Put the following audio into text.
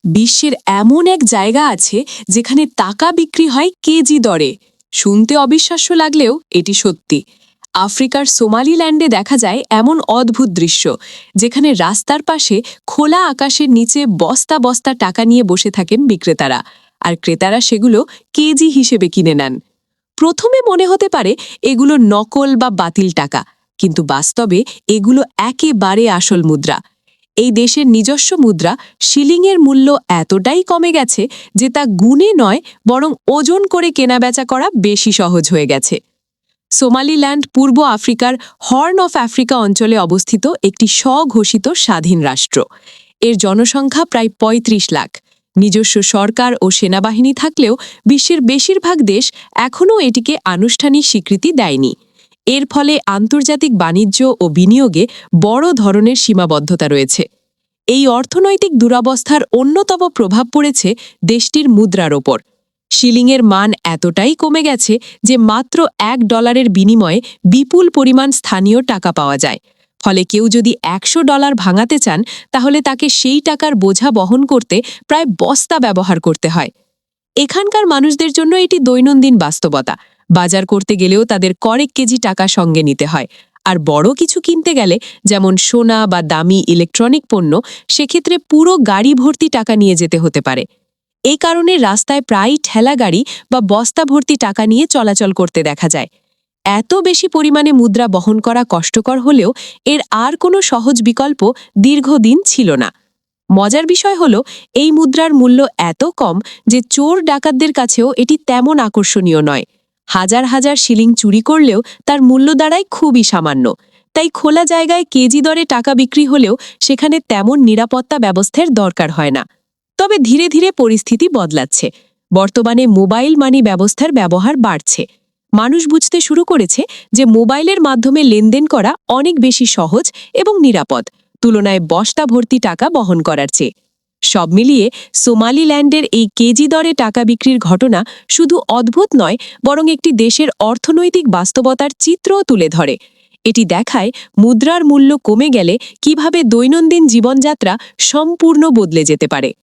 বিশ্বের এমন এক জায়গা আছে যেখানে টাকা বিক্রি হয় কেজি দরে। শুনতে অবিশ্বাস্য লাগলেও এটি সত্যি। আফ্রিকার সোমালিল্যান্ডে দেখা যায় এমন অদ্ভুত দৃশ্য, যেখানে রাস্তার পাশে খোলা আকাশের নিচে বস্তা বস্তা টাকা নিয়ে বসে থাকেন বিক্রেতারা, আর ক্রেতারা সেগুলো কেজি হিসেবে কিনে নেন। প্রথমে মনে হতে পারে এগুলো নকল বা বাতিল টাকা, কিন্তু বাস্তবে এগুলো একেবারে আসল মুদ্রা। এই দেশের নিজস্ব মুদ্রা শিলিংয়ের মূল্য এতটাই কমে গেছে যে তা গুণে নয়, বরং ওজন করে কেনাবেচা করা বেশি সহজ হয়ে গেছে। সোমালিল্যান্ড পূর্ব আফ্রিকার হর্ন অফ আফ্রিকা অঞ্চলে অবস্থিত একটি স্বঘোষিত স্বাধীন রাষ্ট্র। এর জনসংখ্যা প্রায় ৩৫ লাখ। নিজস্ব সরকার ও সেনাবাহিনী থাকলেও বিশ্বের বেশিরভাগ দেশ এখনও এটিকে আনুষ্ঠানিক স্বীকৃতি দেয়নি। এর ফলে আন্তর্জাতিক বাণিজ্য ও বিনিয়োগে বড় ধরনের সীমাবদ্ধতা রয়েছে। এই অর্থনৈতিক দুরবস্থার অন্যতম প্রভাব পড়েছে দেশটির মুদ্রার ওপর। শিলিংয়ের মান এতটাই কমে গেছে যে মাত্র $1 বিনিময়ে বিপুল পরিমাণ স্থানীয় টাকা পাওয়া যায়। ফলে কেউ যদি $100 ভাঙাতে চান, তাহলে তাকে সেই টাকার বোঝা বহন করতে প্রায় বস্তা ব্যবহার করতে হয়। এখানকার মানুষদের জন্য এটি দৈনন্দিন বাস্তবতা। বাজার করতে গেলেও তাদের কয়েক কেজি টাকা সঙ্গে নিতে হয়। আর বড় কিছু কিনতে গেলে, যেমন সোনা বা দামি ইলেকট্রনিক পণ্য, সেক্ষেত্রে পুরো গাড়ি ভর্তি টাকা নিয়ে যেতে হতে পারে। এই কারণে রাস্তায় প্রায়ই ঠেলা গাড়ি বা বস্তা ভর্তি টাকা নিয়ে চলাচল করতে দেখা যায়। এত বেশি পরিমাণে মুদ্রা বহন করা কষ্টকর হলেও এর আর কোনো সহজ বিকল্প দীর্ঘদিন ছিল না। মজার বিষয় হলো, এই মুদ্রার মূল্য এত কম যে চোর ডাকাতদের কাছেও এটি তেমন আকর্ষণীয় নয়। হাজার হাজার শিলিং চুরি করলেও তার মূল্য দাঁড়ায় খুবই সামান্য। তাই খোলা জায়গায় কেজি দরে টাকা বিক্রি হলেও সেখানে তেমন নিরাপত্তা ব্যবস্থার দরকার হয় না। তবে ধীরে ধীরে পরিস্থিতি বদলাচ্ছে। বর্তমানে মোবাইল মানি ব্যবস্থার ব্যবহার বাড়ছে। মানুষ বুঝতে শুরু করেছে যে মোবাইলের মাধ্যমে লেনদেন করা অনেক বেশি সহজ এবং নিরাপদ, তুলনায় বস্তা ভর্তি টাকা বহন করার চেয়ে। সব মিলিয়ে সোমালিল্যান্ডের এই কেজি দরে টাকা বিক্রির ঘটনা শুধু অদ্ভুত নয়, বরং একটি দেশের অর্থনৈতিক বাস্তবতার চিত্রও তুলে ধরে। এটি দেখায় মুদ্রার মূল্য কমে গেলে কিভাবে দৈনন্দিন জীবনযাত্রা সম্পূর্ণ বদলে যেতে পারে।